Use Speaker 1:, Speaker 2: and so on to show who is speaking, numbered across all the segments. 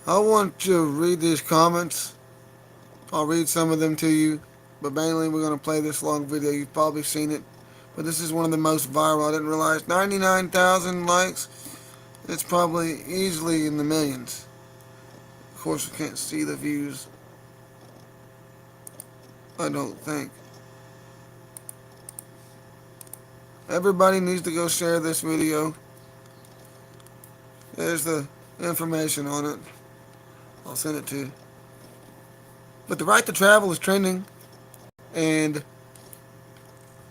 Speaker 1: I want to read these comments. I'll read some of them to you, but mainly we're going to play this long video. You've probably seen it, but this is one of the most viral. I didn't realize 99,000 likes. It's probably easily in the millions. Of course, you can't see the views, I don't think. Everybody needs to go share this video. There's the information on it. I'll send it to you. But the right to travel is trending, and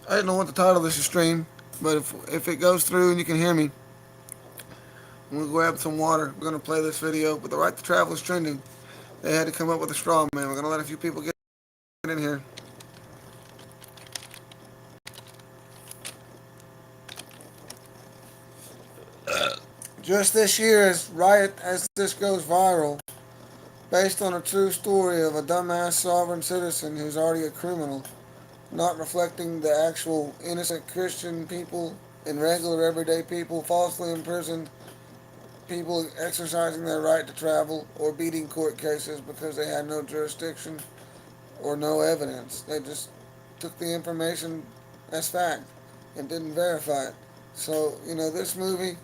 Speaker 1: I don't know what the title of this stream, but if it goes through and you can hear me, I'm gonna grab some water. We're gonna play this video. But the right to travel is trending. They had to come up with a straw man. We're gonna let a few people get in here. Just this year, as this goes viral, based on a true story of a dumbass sovereign citizen who's already a criminal, not reflecting the actual innocent Christian people and regular everyday people falsely imprisoned, people exercising their right to travel or beating court cases because they had no jurisdiction or no evidence. They just took the information as fact and didn't verify it. So, this movie,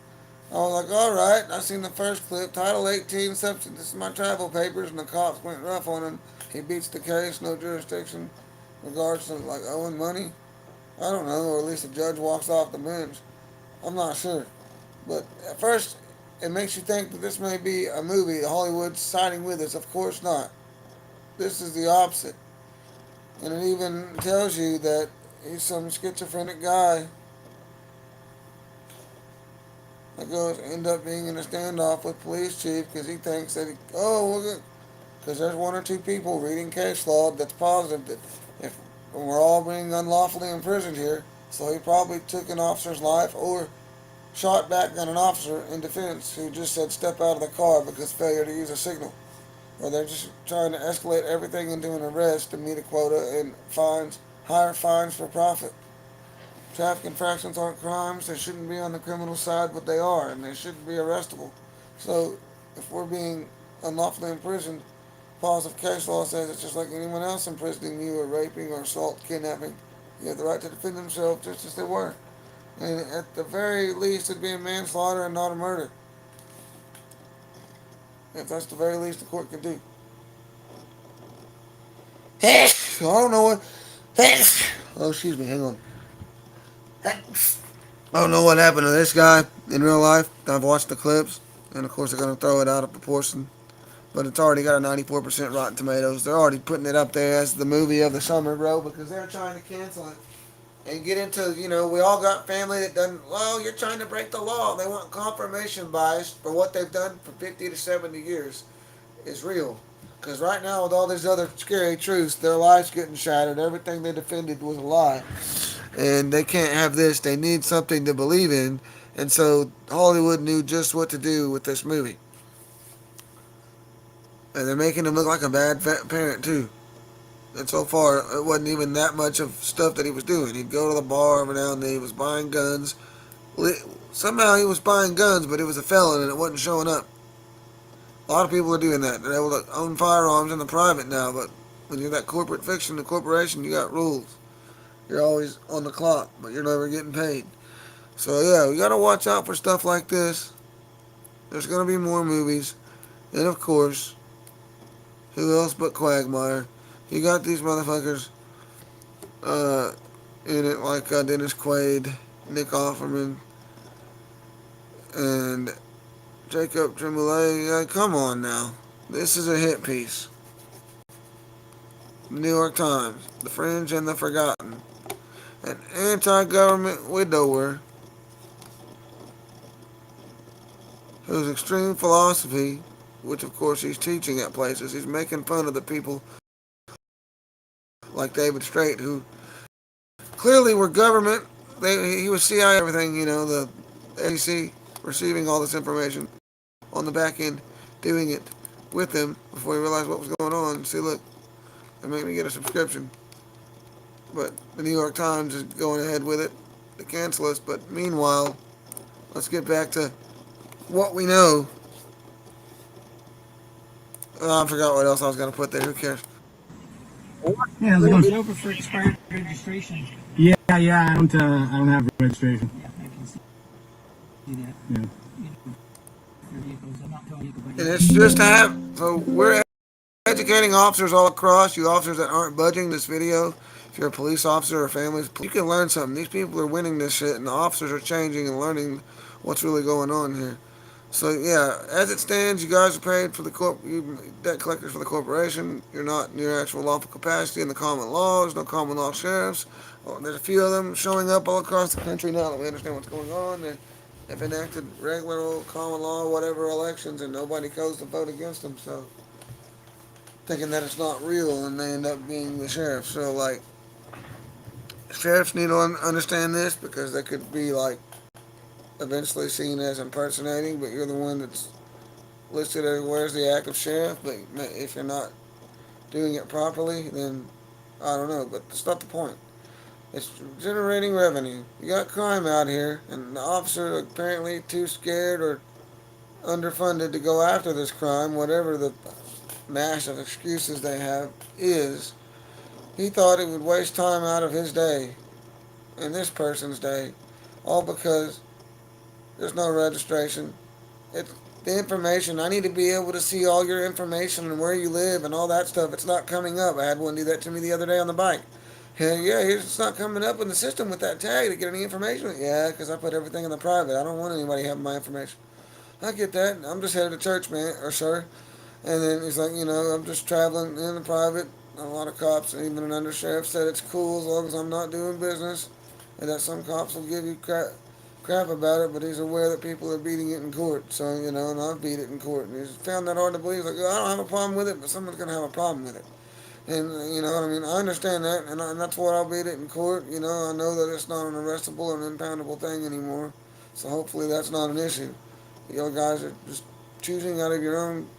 Speaker 1: I was like, all right, I seen the first clip, Title 18, substance. This is my travel papers, and the cops went rough on him. He beats the case, no jurisdiction, regards to like owing money. I don't know, or at least the judge walks off the bench. I'm not sure. But at first, it makes you think that this may be a movie, Hollywood siding with us. Of course not. This is the opposite. And it even tells you that he's some schizophrenic guy that goes end up being in a standoff with police chief because he thinks that because there's one or two people reading case law that's positive that if we're all being unlawfully imprisoned here, so he probably took an officer's life or shot back at an officer in defense who just said step out of the car because failure to use a signal. Or they're just trying to escalate everything into an arrest to meet a quota and higher fines for profit. Traffic infractions aren't crimes. They shouldn't be on the criminal side, but they are, and they shouldn't be arrestable. So, if we're being unlawfully imprisoned, positive case law says it's just like anyone else imprisoning you or raping or assault, kidnapping. You have the right to defend themselves just as they were. And at the very least, it'd be a manslaughter and not a murder. If that's the very least the court can do. So I don't know what. Oh, excuse me. Hang on. I don't know what happened to this guy in real life. I've watched the clips, and of course they're gonna throw it out of proportion. But it's already got a 94% Rotten Tomatoes. They're already putting it up there as the movie of the summer, bro, because they're trying to cancel it and get into, we all got family that doesn't. Well, you're trying to break the law. They want confirmation bias for what they've done for 50 to 70 years is real. Because right now, with all these other scary truths, their lives getting shattered. Everything they defended was a lie. And they can't have this. They need something to believe in. And so Hollywood knew just what to do with this movie. And they're making him look like a bad parent, too. And so far, it wasn't even that much of stuff that he was doing. He'd go to the bar every now and then. He was buying guns. Somehow he was buying guns, but he was a felon and it wasn't showing up. A lot of people are doing that. They're able to own firearms in the private now, but when you're that corporate fiction, the corporation, you got rules. You're always on the clock, but you're never getting paid. So yeah, we gotta watch out for stuff like this. There's gonna be more movies, and of course, who else but Quagmire? You got these motherfuckers uh, in it like Dennis Quaid, Nick Offerman, and Jacob Tremblay. Come on now, this is a hit piece. The New York Times, The Fringe and the Forgotten, an anti-government widower whose extreme philosophy, which of course he's teaching at places, he's making fun of the people like David Straight, who clearly were government. He was CIA, everything, the SEC receiving all this information on the back end, doing it with them before he realized what was going on. See, look, they made me get a subscription. But the New York Times is going ahead with it to cancel us. But meanwhile, let's get back to what we know. I forgot what else I was going to put there. Who cares?
Speaker 2: Yeah, how's it
Speaker 3: Pulled
Speaker 2: going?
Speaker 3: it over for expired registration.
Speaker 2: Yeah, yeah, I don't have registration.
Speaker 3: Yeah, I can see that.
Speaker 2: Yeah.
Speaker 3: You know, for vehicles. I'm not telling you, but
Speaker 1: And
Speaker 3: yeah.
Speaker 1: it's just to have. So we're educating officers all across. You officers that aren't budging this video. If you're a police officer or families, you can learn something. These people are winning this shit, and the officers are changing and learning what's really going on here. So yeah, as it stands, you guys are paid for the debt collectors for the corporation. You're not in your actual lawful capacity in the common law. There's no common law sheriffs. Well, there's a few of them showing up all across the country now that we understand what's going on. They've enacted regular old common law, whatever elections, and nobody goes to vote against them. So thinking that it's not real, and they end up being the sheriff. So like, sheriffs need to understand this because they could be like eventually seen as impersonating, but you're the one that's listed as where's the active sheriff. But if you're not doing it properly, then I don't know. But that's not the point. It's generating revenue. You got crime out here, and the officer apparently too scared or underfunded to go after this crime, whatever the mass of excuses they have is. He thought it would waste time out of his day and this person's day, all because there's no registration. It's the information. I need to be able to see all your information and where you live and all that stuff. It's not coming up. I had one do that to me the other day on the bike. Yeah, it's not coming up in the system with that tag to get any information. Yeah, because I put everything in the private. I don't want anybody having my information. I get that. I'm just headed to church, man, or sir. And then he's like, I'm just traveling in the private. A lot of cops, even an undersheriff, said it's cool as long as I'm not doing business. And that some cops will give you crap about it, but he's aware that people are beating it in court. So, and I've beat it in court. And he's found that hard to believe. He's like, I don't have a problem with it, but someone's going to have a problem with it. And, you know what I mean? I understand that, and that's why I'll beat it in court. I know that it's not an arrestable or an impoundable thing anymore. So hopefully that's not an issue. You guys are just choosing out of your own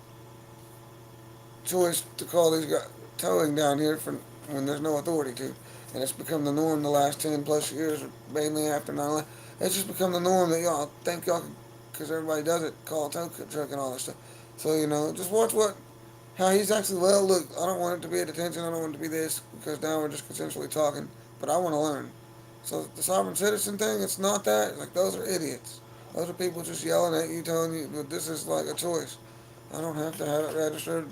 Speaker 1: choice to call these guys towing down here for when there's no authority to. And it's become the norm the last 10 plus years, mainly after 9/11. It's just become the norm that y'all think y'all can, because everybody does it, call a tow truck and all that stuff. So, just watch how he's actually, well, look, I don't want it to be a detention, I don't want it to be this, because now we're just consensually talking, but I want to learn. So the sovereign citizen thing, it's not that. Like, those are idiots. Those are people just yelling at you, telling you, but this is like a choice. I don't have to have it registered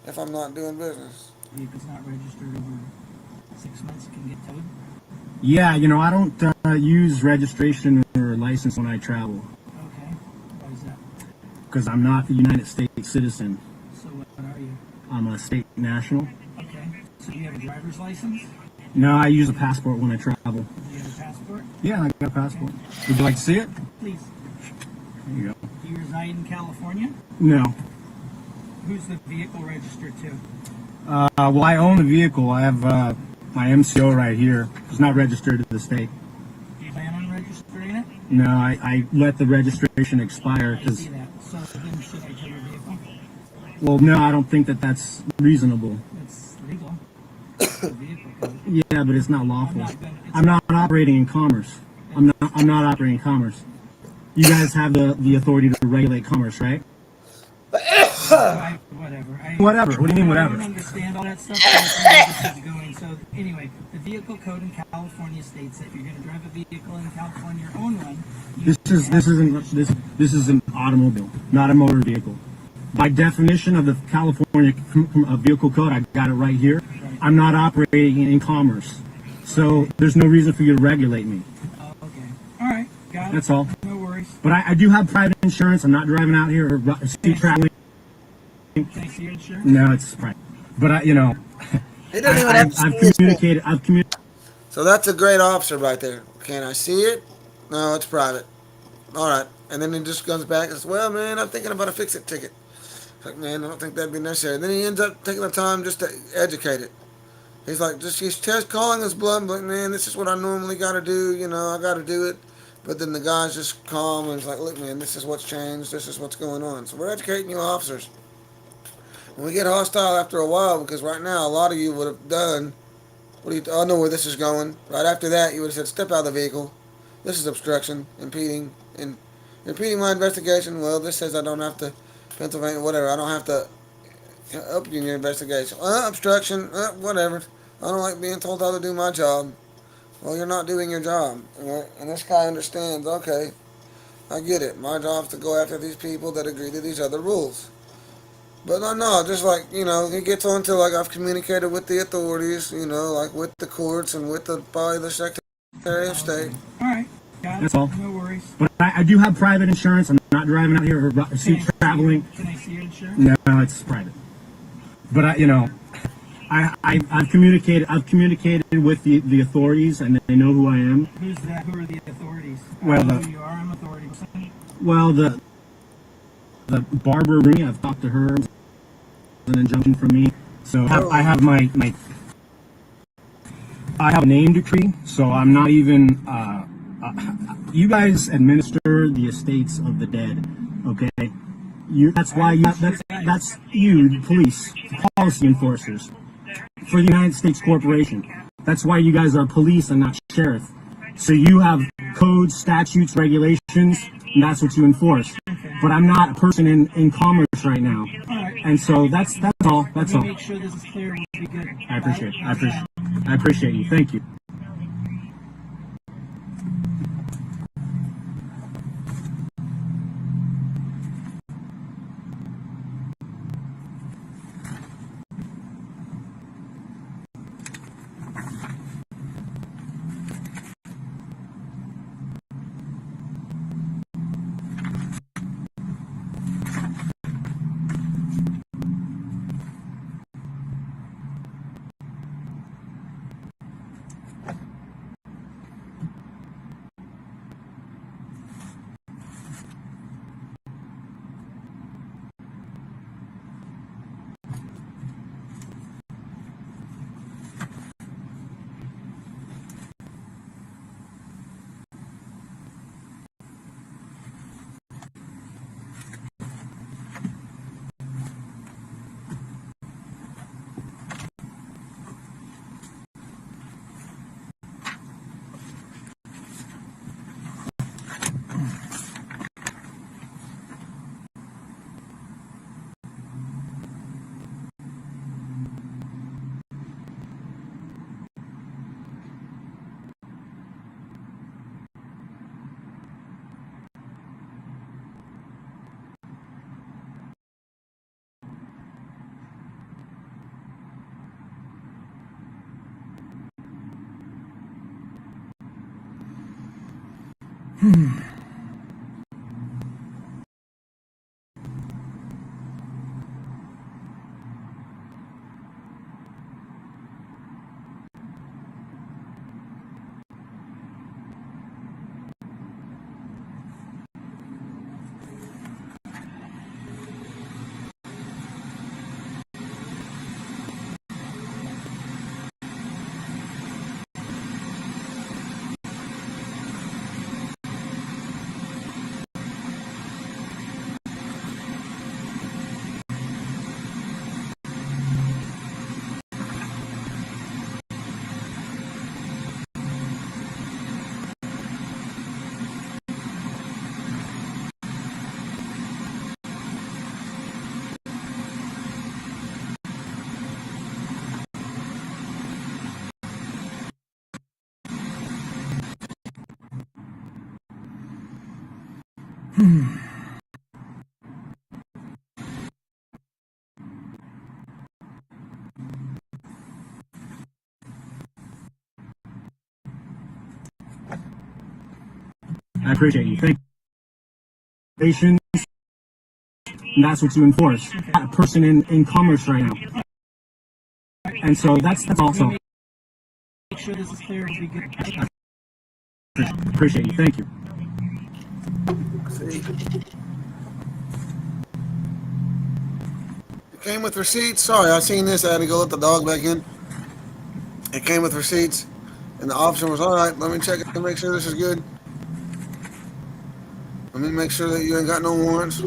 Speaker 1: if I'm not doing business.
Speaker 3: If it's not registered over 6 months, it can get towed.
Speaker 2: Yeah, I don't use registration or license when I travel
Speaker 3: Okay. Why is that?
Speaker 2: because I'm not a United States citizen.
Speaker 3: So what are you?
Speaker 2: I'm a state national.
Speaker 3: Okay. So do you have a driver's license?
Speaker 2: No, I use a passport when I travel.
Speaker 3: Do you have a passport?
Speaker 2: Yeah, I got a passport. Would you like to see it?
Speaker 3: Please.
Speaker 2: There you go.
Speaker 3: Do you reside in California?
Speaker 2: No.
Speaker 3: Who's the vehicle registered to?
Speaker 2: Well, I own the vehicle. I have my MCO right here. It's not registered to the state.
Speaker 3: Do you plan on registering it?
Speaker 2: No, I let the registration expire
Speaker 3: I
Speaker 2: because,
Speaker 3: see that. So then should I tow your vehicle?
Speaker 2: well, no, I don't think that that's reasonable.
Speaker 3: It's legal. It's a vehicle code.
Speaker 2: Yeah, but it's not lawful.
Speaker 3: I'm not gonna- it's-
Speaker 2: I'm not operating in commerce. I'm not operating in commerce. You guys have the authority to regulate commerce, right?
Speaker 3: Whatever.
Speaker 2: Whatever. What do you mean, whatever?
Speaker 3: I don't understand all that stuff. But I know this is going. So anyway, the vehicle code in California states that if you're going to drive a vehicle in California or own one,
Speaker 2: This is an automobile, not a motor vehicle. By definition of the California vehicle code, I got it right here. I'm not operating in commerce, so there's no reason for you to regulate me.
Speaker 3: Oh, okay. All right. Got it.
Speaker 2: That's all.
Speaker 3: No worries.
Speaker 2: But I do have private insurance. I'm not driving out here or street traveling.
Speaker 3: Can I see your insurance?
Speaker 2: No, it's private. But
Speaker 1: He doesn't even have to
Speaker 2: I've
Speaker 1: see his
Speaker 2: communicated. I've communicated.
Speaker 1: So that's a great officer right there. Can I see it? No, it's private. All right. And then he just comes back and says, well, man, I'm thinking about a fix-it ticket. It's like, man, I don't think that'd be necessary. And then he ends up taking the time just to educate it. He's like, he's just calling his bluff, like, man, this is what I normally got to do. I got to do it. But then the guy's just calm and he's like, look, man, this is what's changed. This is what's going on. So we're educating you officers. And we get hostile after a while because right now a lot of you would have done, I know where this is going. Right after that, you would have said, step out of the vehicle. This is obstruction, impeding, and impeding my investigation. Well, this says I don't have to, Pennsylvania, whatever. I don't have to help you in your investigation. Obstruction, whatever. I don't like being told how to do my job. Well, you're not doing your job. And this guy understands, okay, I get it. My job's to go after these people that agree to these other rules. But no, just like, he gets on to like I've communicated with the authorities, like with the courts and with probably the Secretary of State.
Speaker 3: All right. Got it.
Speaker 2: That's all.
Speaker 3: No worries.
Speaker 2: But I do have private insurance. I'm not driving out here or traveling.
Speaker 3: Can I see your insurance?
Speaker 2: No, it's private. But I've communicated with the authorities, and they know who I am.
Speaker 3: Who's that? Who are the authorities?
Speaker 2: Well,
Speaker 3: I know who you are. I'm authority person.
Speaker 2: Well, the Barbara Rooney, I've talked to her, an injunction from me. So I have I have a name decree, so I'm not even. You guys administer the estates of the dead, okay? That's you, police, policy enforcers for the United States Corporation. That's why you guys are police and not sheriff. So you have codes, statutes, regulations, and that's what you enforce. But I'm not a person in commerce right now, and so that's all. That's all.
Speaker 3: Make sure this is clear. We'll be good.
Speaker 2: I appreciate you. Thank you. I appreciate you. Thank you. Patience, and that's what you enforce. I'm not a person in commerce right now, and so that's also.
Speaker 3: Make sure this is clear. We'll be good.
Speaker 2: I appreciate you. Thank you.
Speaker 1: See? It came with receipts. Sorry, I seen this. I had to go let the dog back in. It came with receipts, and the officer was, all right, let me check it to make sure this is good. Let me make sure that you ain't got no warrants.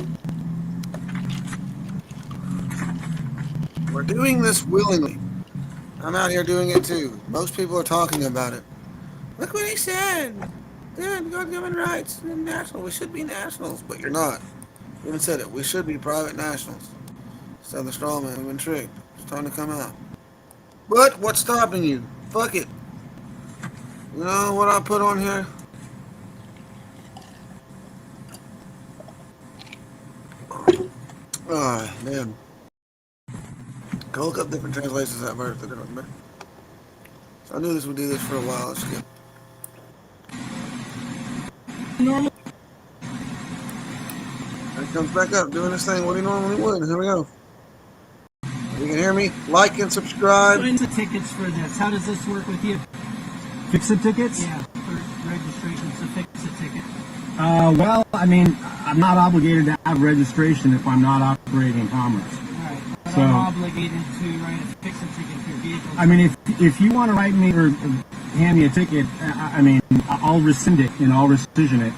Speaker 1: We're doing this willingly. I'm out here doing it too. Most people are talking about it. Look what he said. Yeah, God given rights. National. We should be nationals, but you're not. You even said it. We should be private nationals. So the straw man, we've been tricked. It's time to come out. But what's stopping you? Fuck it. You know what I put on here? Ah, man. Go look up different translations of that verse. So I knew this would do this for a while. Let's skip.
Speaker 3: Normal.
Speaker 1: And it comes back up doing this thing what he normally would. Here we go. You can hear me? Like and subscribe.
Speaker 3: Put in the tickets for this. How does this work with you?
Speaker 2: Fix the tickets?
Speaker 3: Yeah, for registration, so fix a ticket.
Speaker 2: Well, I mean, I'm not obligated to have registration if I'm not operating in commerce.
Speaker 3: Right. But
Speaker 2: So-
Speaker 3: I'm obligated to write a fix a ticket for your vehicle.
Speaker 2: I mean, if you want to write me or hand me a ticket, I mean, I'll rescind it and I'll rescission it.
Speaker 3: Okay,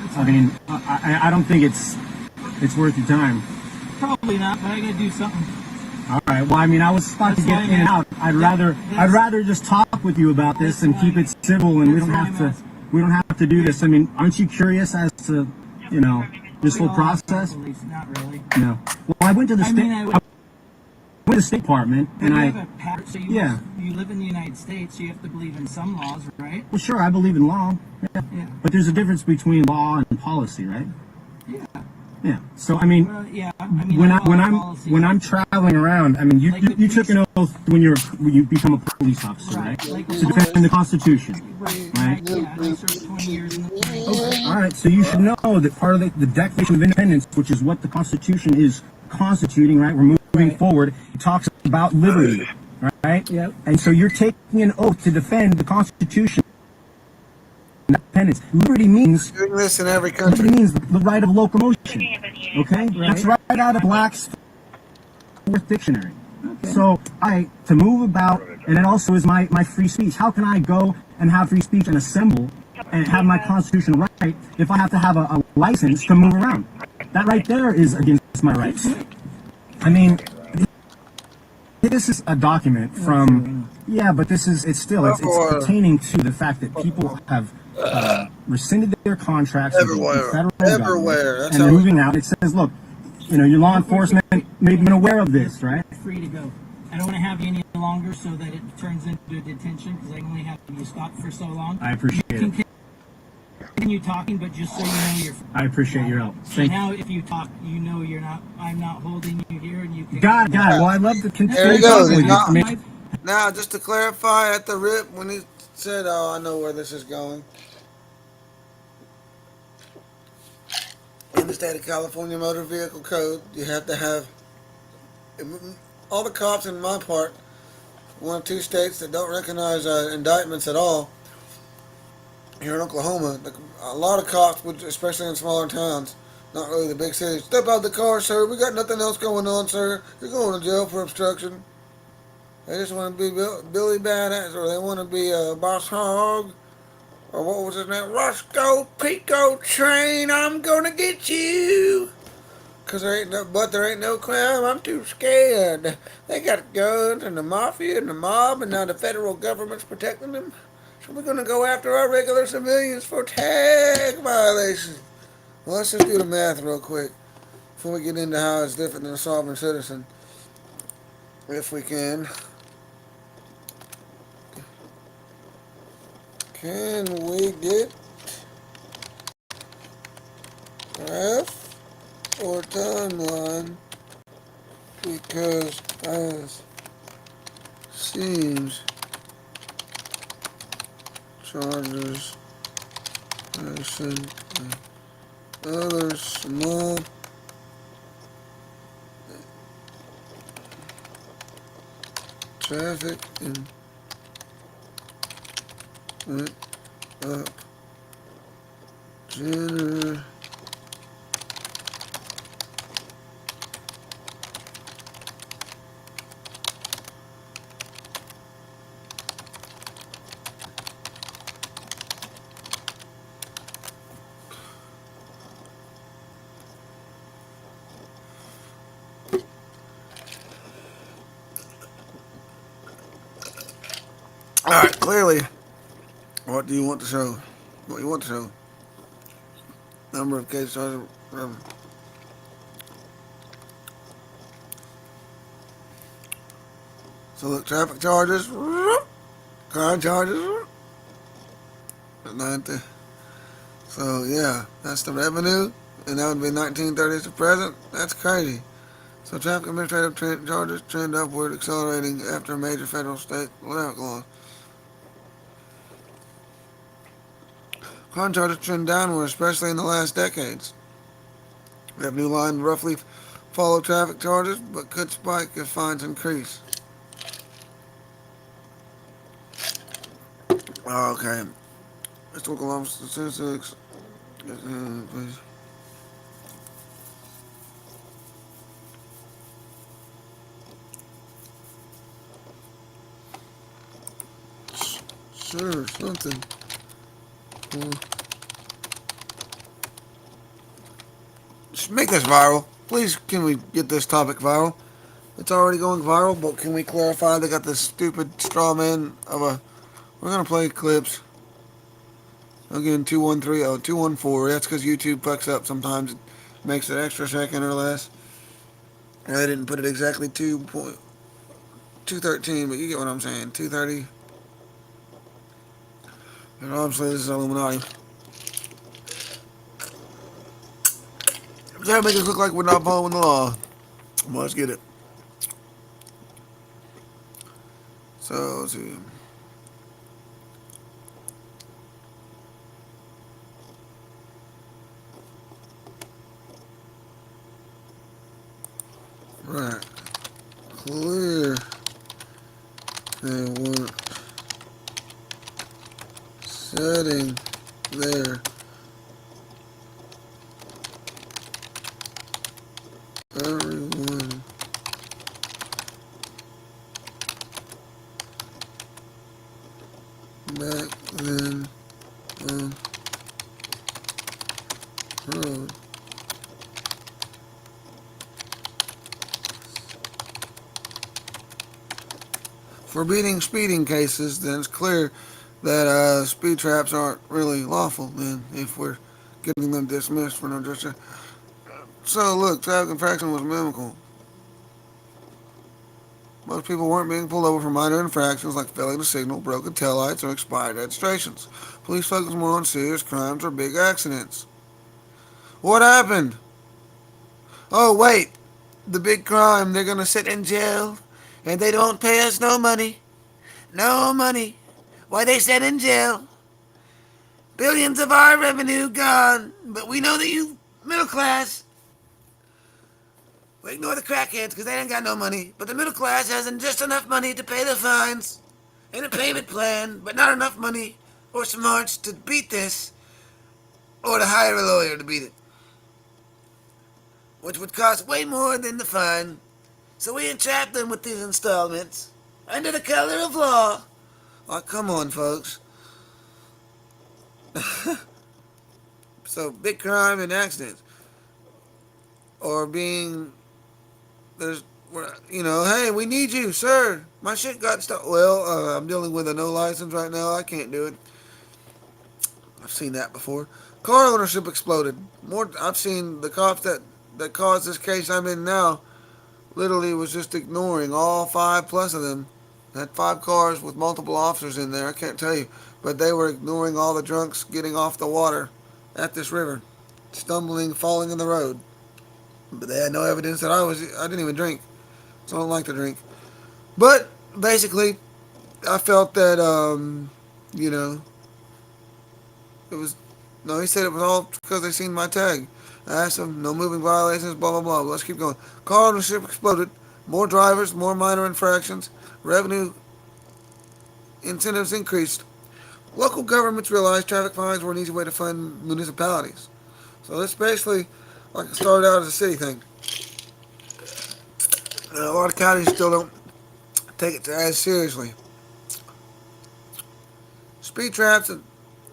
Speaker 3: that's
Speaker 2: I
Speaker 3: fine.
Speaker 2: mean, I don't think it's worth your time.
Speaker 3: Probably not, but I gotta do something.
Speaker 2: All right. Well, I mean, I was about to
Speaker 3: That's
Speaker 2: get
Speaker 3: why I'm
Speaker 2: in and out.
Speaker 3: asking.
Speaker 2: I'd rather just talk with you about this and
Speaker 3: That's
Speaker 2: keep
Speaker 3: why-
Speaker 2: it civil, and we
Speaker 3: that's
Speaker 2: don't
Speaker 3: why
Speaker 2: have
Speaker 3: I'm
Speaker 2: to
Speaker 3: asking.
Speaker 2: we don't have to do this. I mean, aren't you curious as to this whole
Speaker 3: We all have
Speaker 2: process?
Speaker 3: police, not really.
Speaker 2: No. Well, I went to the
Speaker 3: I mean, I would-
Speaker 2: went to the State Department, and
Speaker 3: you
Speaker 2: I
Speaker 3: have a pattern, so
Speaker 2: Yeah.
Speaker 3: you live in the United States, so you have to believe in some laws, right?
Speaker 2: well, sure, I believe in law, yeah.
Speaker 3: Yeah.
Speaker 2: But there's a difference between law and policy, right?
Speaker 3: Yeah.
Speaker 2: Yeah. So I mean,
Speaker 3: Well, yeah. I mean,
Speaker 2: when
Speaker 3: I follow policy.
Speaker 2: I'm traveling around, I mean, you
Speaker 3: Like the
Speaker 2: you took an oath when you become a police officer,
Speaker 3: Right,
Speaker 2: right?
Speaker 3: like
Speaker 2: To
Speaker 3: the
Speaker 2: defend the Constitution.
Speaker 3: Right.
Speaker 2: Right.
Speaker 3: Yeah, I served 20 years in the Marines.
Speaker 2: Okay. All right. So you should know that part of the Declaration of Independence, which is what the Constitution is constituting, right? We're moving
Speaker 3: Right.
Speaker 2: forward. It talks about liberty, right?
Speaker 3: Yep.
Speaker 2: And so you're taking an oath to defend the Constitution. Independence. Liberty means
Speaker 1: Doing this in every
Speaker 2: liberty
Speaker 1: country.
Speaker 2: means the right of locomotion. Okay, that's right out of Black's Fourth Dictionary.
Speaker 3: Okay.
Speaker 2: So to move about, and it also is my free speech. How can I go and have free speech and assemble and have my constitutional right if I have to have a license to move around? That right there is against my rights. I mean, this is a document from, yeah, but it's pertaining to the fact that people have rescinded their contracts with the
Speaker 1: Everywhere.
Speaker 2: federal
Speaker 1: Everywhere.
Speaker 2: government,
Speaker 1: That's
Speaker 2: and
Speaker 1: how
Speaker 2: they're
Speaker 1: we-
Speaker 2: moving out. It says, look, your law enforcement may have been aware of this, right?
Speaker 3: Free to go. I don't want to have you any longer so that it turns into a detention because I can only have you stopped for so long.
Speaker 2: I appreciate
Speaker 3: You
Speaker 2: it.
Speaker 3: can continue talking, but just so you know you're.
Speaker 2: I appreciate your help.
Speaker 3: So
Speaker 2: Thank you.
Speaker 3: now, if you talk, you know you're not. I'm not holding you here, and you can.
Speaker 2: Got it. Well, I love the
Speaker 1: There he
Speaker 2: continue
Speaker 1: goes.
Speaker 2: talking with you.
Speaker 1: He's
Speaker 2: I mean,
Speaker 1: Now, just to clarify at the rip, when he said, "Oh, I know where this is going," in the state of California Motor Vehicle Code, you have to have all the cops in my part, one of two states that don't recognize indictments at all. Here in Oklahoma, a lot of cops, especially in smaller towns, not really the big cities, step out of the car, sir. We got nothing else going on, sir. You're going to jail for obstruction. They just want to be Billy Badass, or they want to be Boss Hog, or what was his name? Roscoe Pico Train. I'm gonna get you. Cause there ain't no crime. I'm too scared. They got guns and the mafia and the mob, and now the federal government's protecting them. So we're gonna go after our regular civilians for tag violations. Well, let's just do the math real quick before we get into how it's different than a sovereign citizen, if we can. Can we get graph or timeline? Because as seems charges person and other small traffic and went up January. Alright, clearly, what do you want to show? What you want to show? Number of cases. So look, traffic charges, car charges, 90. So yeah, that's the revenue, and that would be 1930s to present. That's crazy. So traffic administrative charges trend upward, accelerating after a major federal state law. Car charges trend downward, especially in the last decades. Revenue line roughly follow traffic charges, but could spike if fines increase. Okay. Historical officer statistics. Please. Sure, something. Well, just make this viral. Please, can we get this topic viral? It's already going viral, but can we clarify they got this stupid straw man of a... We're going to play clips. Again, 2130, 214. That's because YouTube fucks up sometimes. It makes it extra second or less. I didn't put it exactly 213, but you get what I'm saying. 230. And obviously this is Illuminati. Try to make us look like we're not following the law. Well, let's get it. So, let's see. Right. Clear. They weren't setting there. Everyone back then on road for beating speeding cases, then it's clear that speed traps aren't really lawful then if we're getting them dismissed for no just. So look, traffic infraction was minimal. Most people weren't being pulled over for minor infractions like failing to signal, broken taillights, or expired registrations. Police focus more on serious crimes or big accidents. What happened? Oh, wait. The big crime, they're gonna sit in jail, and they don't pay us no money. No money. Why they sit in jail? Billions of our revenue gone, but we know that you middle class. We ignore the crackheads because they ain't got no money, but the middle class hasn't just enough money to pay the fines and a payment plan, but not enough money or smarts to beat this or to hire a lawyer to beat it, which would cost way more than the fine. So we entrap them with these installments under the color of law. Oh, come on, folks. So big crime and accidents, or being there's, hey, we need you, sir. My shit got stuck. Well, I'm dealing with a no license right now. I can't do it. I've seen that before. Car ownership exploded. I've seen the cops that caused this case I'm in now. Literally was just ignoring all 5 plus of them. Had 5 cars with multiple officers in there. I can't tell you, but they were ignoring all the drunks getting off the water at this river, stumbling, falling in the road. But they had no evidence that I didn't even drink. So I don't like to drink. But basically, I felt that, it was, no, he said it was all because they seen my tag. I asked him, no moving violations, blah, blah, blah. Let's keep going. Car ownership exploded. More drivers, more minor infractions. Revenue incentives increased. Local governments realized traffic fines were an easy way to fund municipalities. So this basically, like it started out as a city thing. And a lot of counties still don't take it as seriously. Speed traps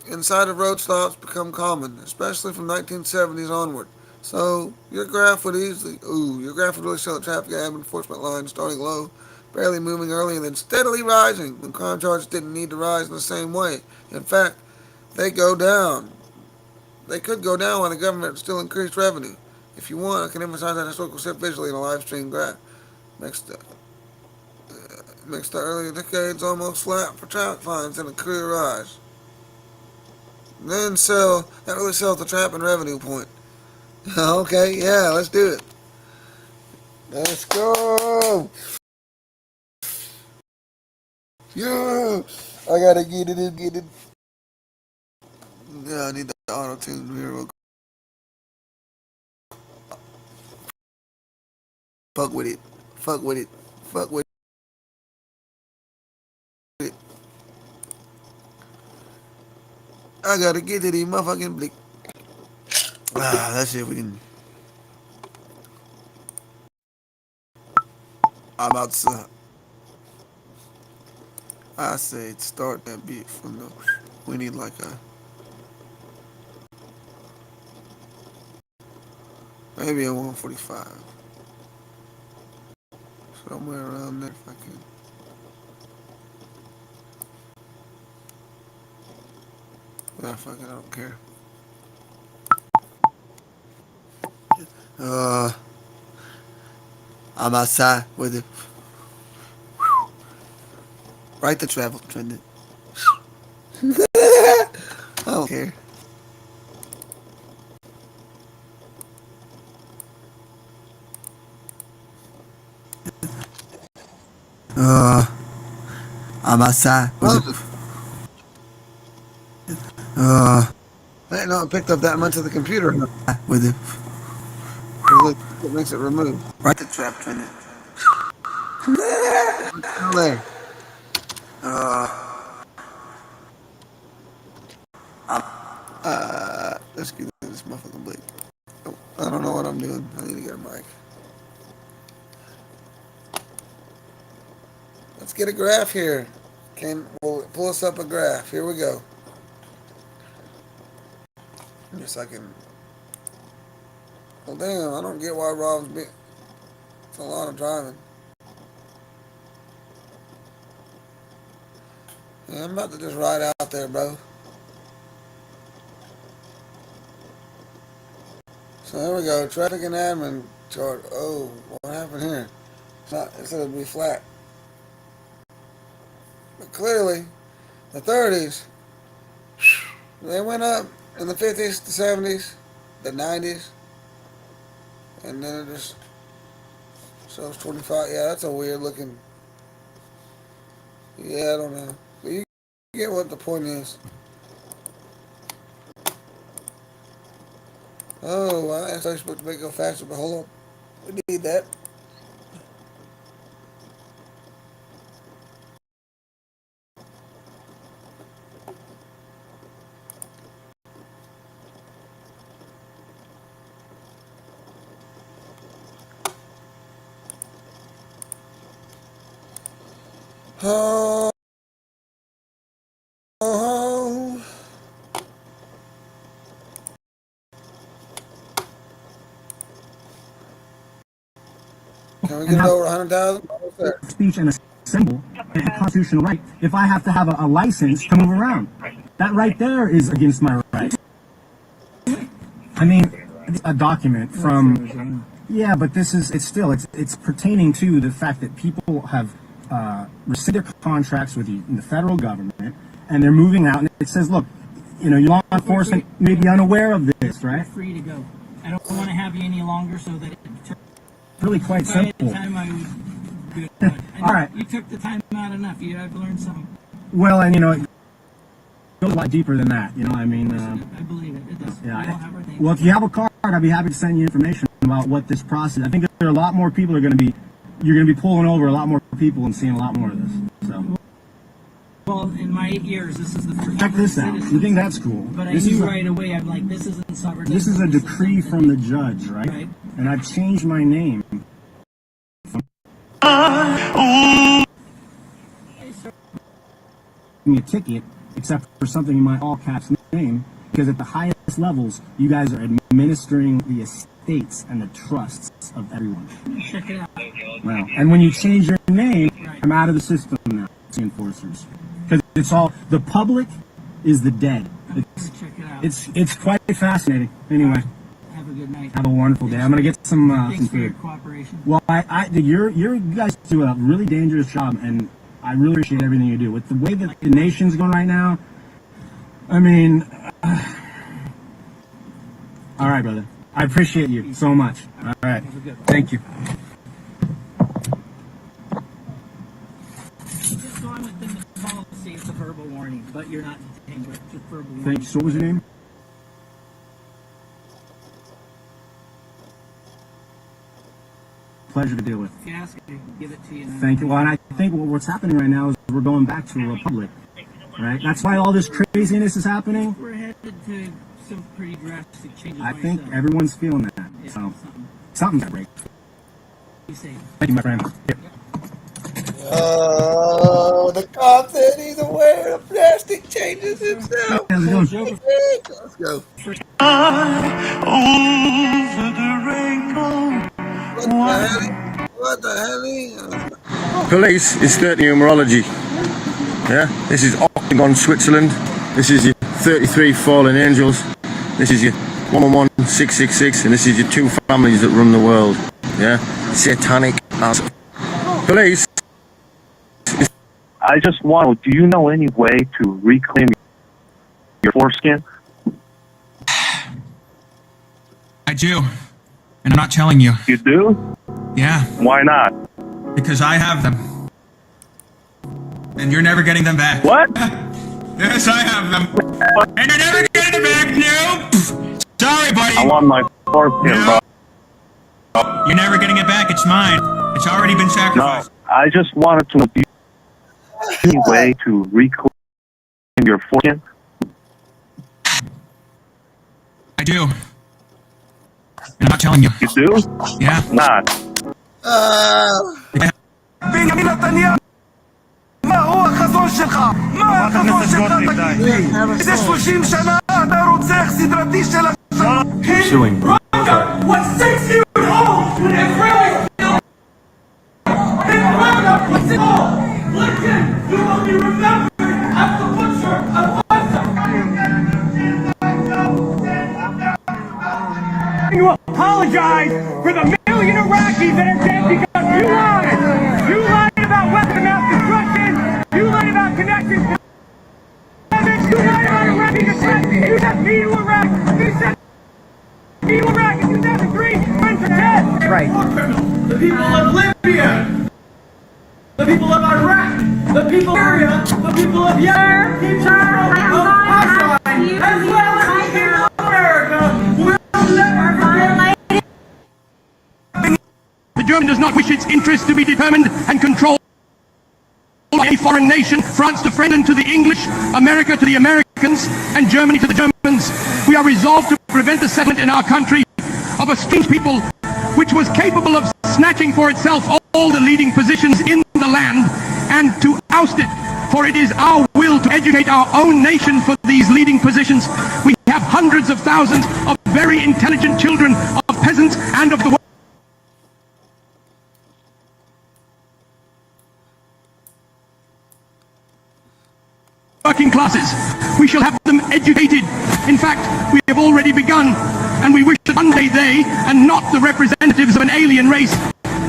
Speaker 1: inside of road stops become common, especially from 1970s onward. So your graph would really show the traffic enforcement line starting low, barely moving early, and then steadily rising when crime charges didn't need to rise in the same way. In fact, they go down. They could go down while the government still increased revenue. If you want, I can emphasize that historical shift visually in a live stream graph. Next, Makes the early decades almost flat for traffic fines and a clear rise. Then that really sells the trapping revenue point. Okay, yeah, let's do it. Let's go. Yeah, I gotta get it. Yeah, I need the auto tune here real quick. Fuck with it. Fuck with it. Fuck with it. I gotta get to the motherfucking blick. Let's see if we can. I'm about to. I say start that beat from the. We need like a. Maybe a 145. Somewhere around there if I can. Yeah, fuck it, I don't care. I'm outside with it. Right to travel, trending. I don't care. I'm outside with it. I didn't know it picked up that much of the computer with it. It makes it remove. Right to trap trending. There. Let's get this motherfucking blade. Oh, I don't know what I'm doing. I need to get a mic. Let's get a graph here. We'll pull us up a graph. Here we go. Just I can. Well, damn, I don't get why Rob's been. It's a lot of driving. Yeah, I'm about to just ride out there, bro. So there we go. Traffic and admin chart. Oh, what happened here? It said it'd be flat. But clearly, the 30s, they went up in the 50s, the 70s, the 90s, and then it just shows 25. Yeah, that's a weird looking. Yeah, I don't know. But you get what the point is. Oh, I asked Facebook to make it go faster, but hold on. We need that. Oh, oh. Can we get it over 100,000?
Speaker 2: Speech and a symbol and a constitutional right if I have to have a license to move around. That right there is against my right. I mean, it's a document from, yeah, but it's pertaining to the fact that people have rescinded their contracts with the federal government and they're moving out, and it says, look, your law enforcement may be unaware of this, right?
Speaker 3: You're free to go. I don't want to have you any longer so that
Speaker 2: Really quite simple. All right.
Speaker 3: You took the time out enough. I've learned something.
Speaker 2: Well, and it goes a lot deeper than that. I mean,
Speaker 3: I believe it. It does.
Speaker 2: Yeah. Well, if you have a card, I'd be happy to send you information about what this process. I think there are a lot more people you're going to be pulling over a lot more people and seeing a lot more of this. So.
Speaker 3: Well, in my 8 years, this is the first.
Speaker 2: Check this out. You think that's cool?
Speaker 3: But I knew right away. I'm like, this isn't sovereign.
Speaker 2: This is a decree from the judge, right? And I've changed my name. Me a ticket, except for something in my all caps name, because at the highest levels, you guys are administering the estates and the trusts of everyone.
Speaker 3: Check it out.
Speaker 2: Well, and when you change your name, I'm out of the system now. The enforcers, because it's all the public is the dead.
Speaker 3: Check it out.
Speaker 2: It's quite fascinating. Anyway.
Speaker 3: Have a good night.
Speaker 2: Have a wonderful day. I'm gonna get some
Speaker 3: Thanks for your
Speaker 2: food.
Speaker 3: cooperation.
Speaker 2: Well, you guys do a really dangerous job, and I really appreciate everything you do. With the way that the nation's going right now, I mean, all right, brother. I appreciate you so much. All right. Thank you.
Speaker 3: Just going within the policy, it's a verbal warning, but you're not detained, but just verbal warning.
Speaker 2: Thank you. So what was your name? Pleasure to deal with.
Speaker 3: If you ask me, I give it to you.
Speaker 2: Thank you. Well, and I think what's happening right now is we're going back to a republic, right? That's why all this craziness is happening.
Speaker 3: We're headed to some pretty drastic changes.
Speaker 2: I think
Speaker 3: myself.
Speaker 2: everyone's feeling that.
Speaker 3: Yeah,
Speaker 2: So
Speaker 3: something.
Speaker 2: something's got to break.
Speaker 3: Be safe.
Speaker 2: Thank you, my friend.
Speaker 1: Oh, the cop said he's aware of plastic changes himself.
Speaker 2: How's it going?
Speaker 1: Let's go. What the hell?
Speaker 4: Police is 30 numerology. Yeah, this is Octagon, Switzerland. This is your 33 fallen angels. This is your 111666, and this is your 2 families that run the world. Yeah, satanic as police.
Speaker 5: I just want to, do you know any way to reclaim your foreskin?
Speaker 6: I do. And I'm not telling you.
Speaker 5: You do?
Speaker 6: Yeah,
Speaker 5: Why not?
Speaker 6: because I have them. And you're never getting them back.
Speaker 5: What?
Speaker 6: Yes, I have them. And you're never getting them back, no! Sorry, buddy.
Speaker 5: I want my foreskin, bro.
Speaker 6: You're never getting it back, it's mine. It's already been
Speaker 5: No,
Speaker 6: sacrificed.
Speaker 5: I just wanted to, do you know any way to reclaim your foreskin?
Speaker 6: I do. And I'm not telling you.
Speaker 5: You do?
Speaker 6: Yeah.
Speaker 5: Not.
Speaker 7: בנימין נתניהו, מה הוא החזון שלך? מה החזון שלך תגיד? זה 30 שנה אתה רוצח סדרתי של השנים. What 6 years old and really still what's it called? Listen, you will be remembered as the butcher of You apologize for the million Iraqis that are dead because you lied. You lied about weapon of mass destruction. You lied about connections to you lied about Iraqi atrocities. You said me to Iraq. You said me to Iraq in 2003. Went to 10. Right. The people of Libya. The people of Iraq. The people of Syria. The people of Yemen. The people of Palestine. As well as the people of America. The German does not wish its interests to be determined and controlled by a foreign nation, France to Finland to the English, America to the Americans, and Germany to the Germans. We are resolved to prevent the settlement in our country of a strange people which was capable of snatching for itself all the leading positions in the land and to oust it. For it is our will to educate our own nation for these leading positions. We have hundreds of thousands of very intelligent children of peasants and of the working classes. We shall have them educated. In fact, we have already begun, and we wish that one day they, and not the representatives of an alien race,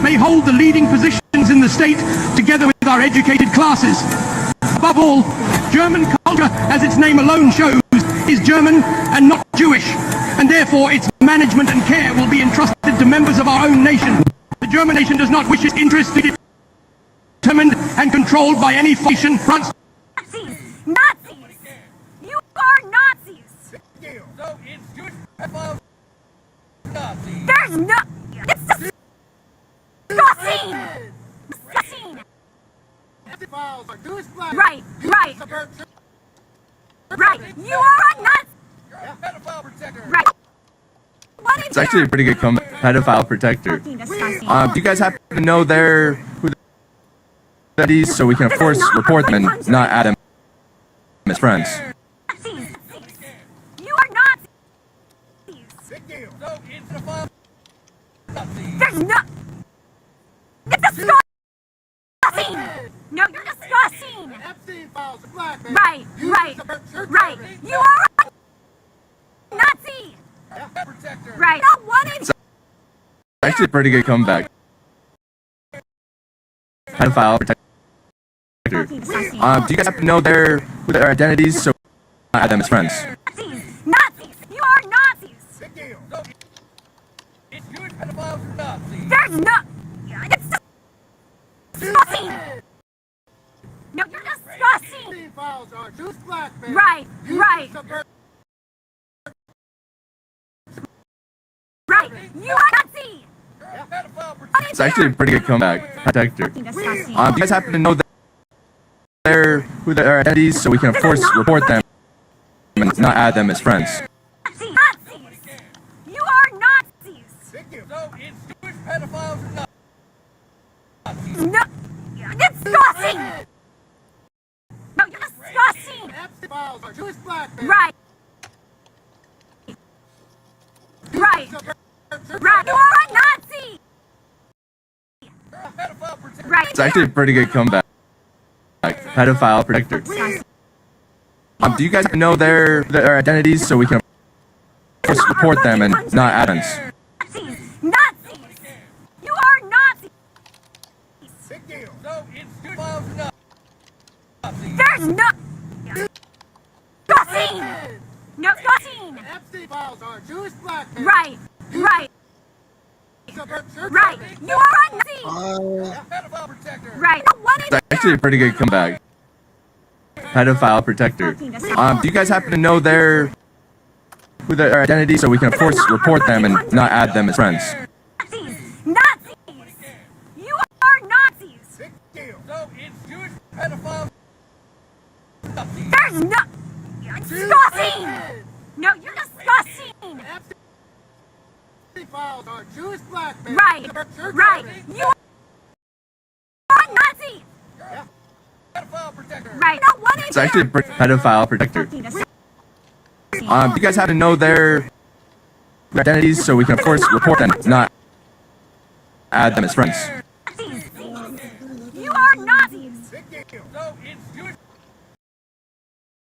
Speaker 7: may hold the leading positions in the state together with our educated classes. Above all, German culture, as its name alone shows, is German and not Jewish, and therefore its management and care will be entrusted to members of our own nation. The German nation does not wish its interests to be determined and controlled by any nation. France.
Speaker 8: Nazis! You are Nazis!
Speaker 7: So it's Jewish Nazis.
Speaker 8: There's no... It's disgusting! Disgusting! Right, right. Right, you are a Nazi! Right. What
Speaker 9: It's actually a pretty good pedophile protector.
Speaker 8: Fucking disgusting.
Speaker 9: Do you guys happen to know who that is, so we can of course report them and not add them as friends?
Speaker 8: Nazis! You are Nazis! There's no... It's disgusting! No, you're disgusting! Right, right, right. You are a Nazi! Right. Not one in...
Speaker 9: It's actually a pretty good comeback. Pedophile protector. Do you guys happen to know who their identities so we can add them as friends?
Speaker 8: Nazis! Nazis! You are Nazis!
Speaker 6: Big deal. So, it's Jewish pedophiles or Nazis?
Speaker 8: There's no... It's disgusting! No, you're disgusting!
Speaker 1: Pedophiles are Jewish black men.
Speaker 8: Right, right. Right! You are Nazi!
Speaker 9: It's actually a pretty good comeback. Protector. Do you guys happen to know who their identities so we can of course report them and not add them as friends?
Speaker 8: Nazis! You are Nazis!
Speaker 6: Big deal. So, it's Jewish pedophiles or Nazis?
Speaker 8: No! Disgusting! No, you're disgusting!
Speaker 1: Pedophiles are Jewish black men.
Speaker 8: Right! Right! Right! You are a Nazi! Right!
Speaker 9: It's actually a pretty good comeback. Pedophile protector. Do you guys happen to know their identities so we can of course report them and not add them?
Speaker 8: Nazis! Nazis! You are Nazis!
Speaker 6: Big deal. So, it's Jewish pedophiles or Nazis?
Speaker 8: There's no... Disgusting! No, disgusting!
Speaker 1: Epstein files are Jewish black men.
Speaker 8: Right! Right! Right! You are a Nazi!
Speaker 6: Pedophile protector.
Speaker 8: Right! No one
Speaker 9: It's actually a pretty good comeback. Pedophile protector. Do you guys happen to know who their identities so we can of course report them and not add them as friends?
Speaker 8: Nazis! Nazis! You are Nazis!
Speaker 6: Big deal. So, it's Jewish pedophiles or Nazis?
Speaker 8: There's no... Disgusting! No, you're disgusting!
Speaker 1: Epstein files are Jewish black men.
Speaker 8: Right! Right! You are a Nazi!
Speaker 6: Pedophile protector.
Speaker 8: Right! No one
Speaker 9: It's actually a pedophile protector. Do you guys happen to know their identities so we can of course report them, not add them as friends?
Speaker 8: Nazis! You are Nazis!
Speaker 6: Big deal. So, it's Jewish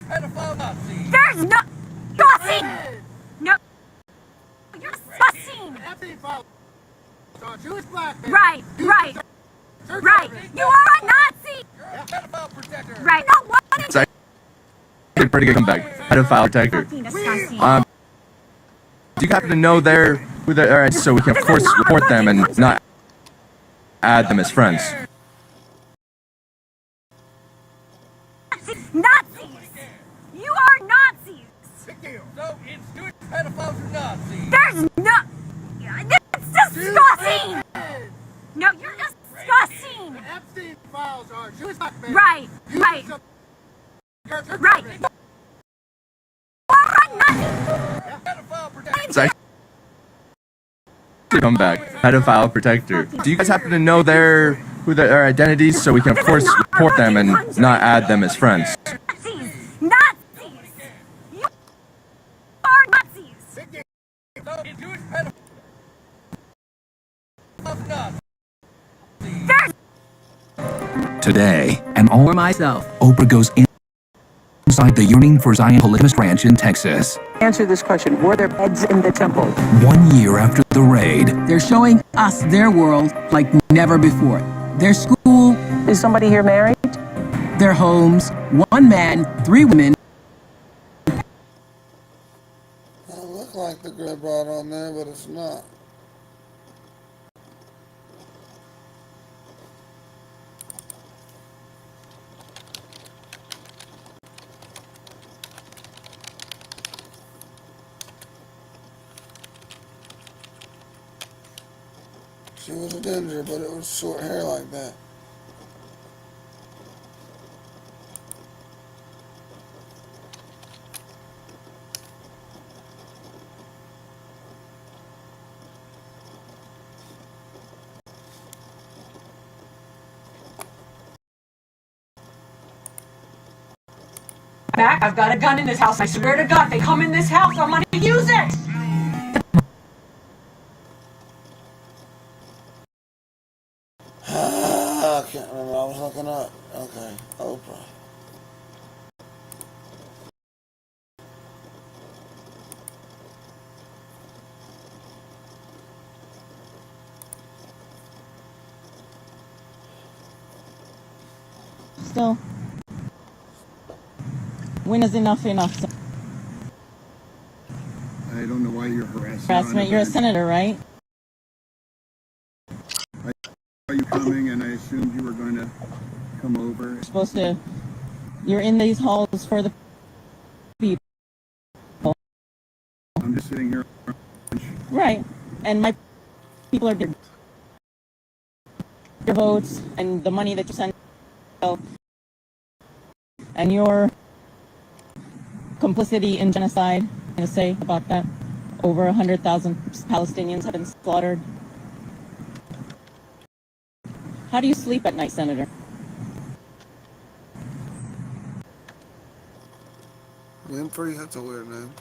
Speaker 6: pedophile Nazis?
Speaker 8: There's no... Disgusting! No... You're disgusting!
Speaker 1: Epstein files are Jewish black men.
Speaker 8: Right! Right! Right! You are a Nazi!
Speaker 6: Pedophile protector.
Speaker 8: Right! No one...
Speaker 9: It's actually a pretty good comeback. Pedophile protector. Do you happen to know who their identities so we can of course report them and not add them as friends?
Speaker 8: Nazis! You are Nazis!
Speaker 6: Big deal. So, it's Jewish pedophiles or Nazis?
Speaker 8: There's no... It's disgusting! No, you're disgusting!
Speaker 1: Epstein files are Jewish black men.
Speaker 8: Right! Right! Right! You are a Nazi!
Speaker 6: Pedophile protector.
Speaker 9: It's actually a comeback. Pedophile protector. Do you guys happen to know who their identities so we can of course report them and not add them as friends?
Speaker 8: Nazis! Nazis! You are Nazis!
Speaker 6: Big deal. So, it's Jewish pedophiles or Nazis?
Speaker 8: There's...
Speaker 10: Today, and all for myself, Oprah goes inside the Yearning for Zion polygamist ranch in Texas.
Speaker 11: Answer this question. Were there beds in the temple?
Speaker 10: 1 year after the raid,
Speaker 11: They're showing us their world like never before. Their school. Is somebody here married? Their homes. 1 man, 3 women.
Speaker 1: It look like the girl brought on there, but it's not. She was a ginger, but it was short hair like that.
Speaker 11: Back, I've got a gun in this house. I swear to God, they come in this house, I'm gonna use it!
Speaker 1: I can't remember. I was looking up. Okay, Oprah.
Speaker 12: still? When is enough enough?
Speaker 13: I don't know why you're harassing.
Speaker 12: Harassment. You're a senator, right?
Speaker 13: Are you coming? And I assumed you were going to come over.
Speaker 12: You're supposed to. You're in these halls for the people.
Speaker 13: I'm just sitting here.
Speaker 12: Right. And my people are your votes and the money that you send, and your complicity in genocide. I'm going to say about that. Over 100,000 Palestinians have been slaughtered. How do you sleep at night, Senator?
Speaker 1: Winfrey? That's a weird name.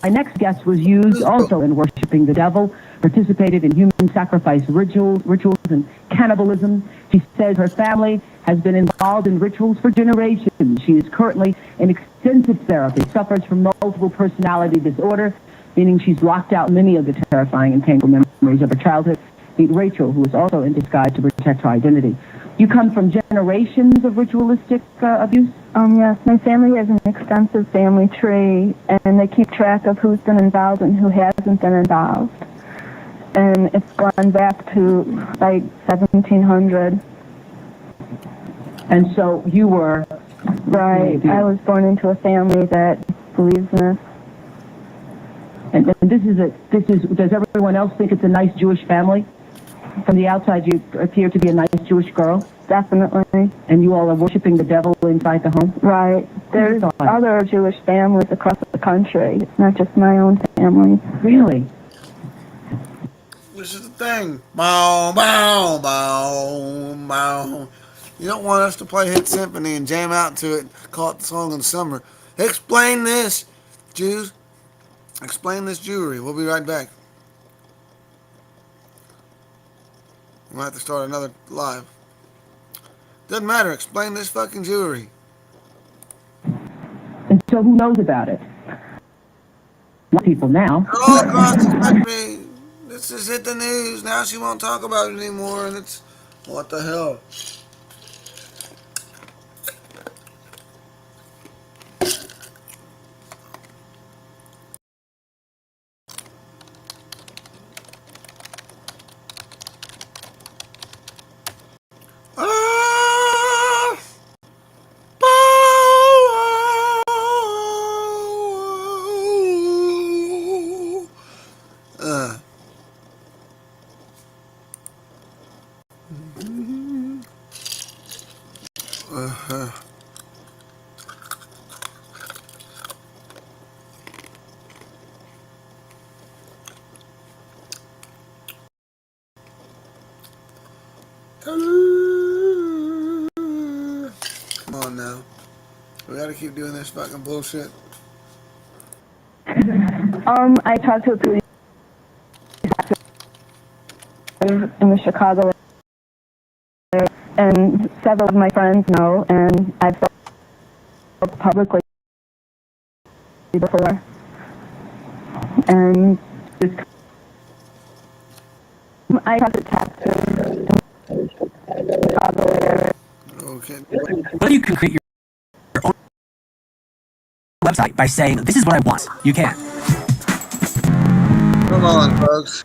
Speaker 14: My next guest was used also in worshiping the devil, participated in human sacrifice rituals and cannibalism. She says her family has been involved in rituals for generations. She is currently in extensive therapy, suffers from multiple personality disorder, meaning she's blocked out many of the terrifying and painful memories of her childhood. Meet Rachel, who is also in disguise to protect her identity. You come from generations of ritualistic abuse?
Speaker 15: Yes, my family has an extensive family tree, and they keep track of who's been involved and who hasn't been involved. And it's gone back to, like, 1700.
Speaker 14: And so you were...
Speaker 15: Right, I was born into a family that believes in this.
Speaker 14: And does everyone else think it's a nice Jewish family? From the outside, you appear to be a nice Jewish girl.
Speaker 15: Definitely.
Speaker 14: And you all are worshiping the devil inside the home?
Speaker 15: Right. There's other Jewish families across the country. It's not just my own family.
Speaker 14: Really?
Speaker 1: This is the thing. Bow, bow, bow, bow. You don't want us to play Hit Symphony and jam out to it, call it the song of the summer. Explain this, Jews. Explain this Jewry. We'll be right back. We might have to start another live. Doesn't matter. Explain this fucking Jewry.
Speaker 14: And so who knows about it? Not people now.
Speaker 1: They're all across the country. This has hit the news. Now she won't talk about it anymore, and it's... What the hell? Come on now. We gotta keep doing this fucking bullshit.
Speaker 15: I talked to a police officer in the Chicago area, and several of my friends know, and I've spoken publicly before. And I talked to taxes in the Chicago area.
Speaker 1: Okay.
Speaker 16: Well, you can create your own website by saying, this is what I want. You can.
Speaker 1: Come on, folks.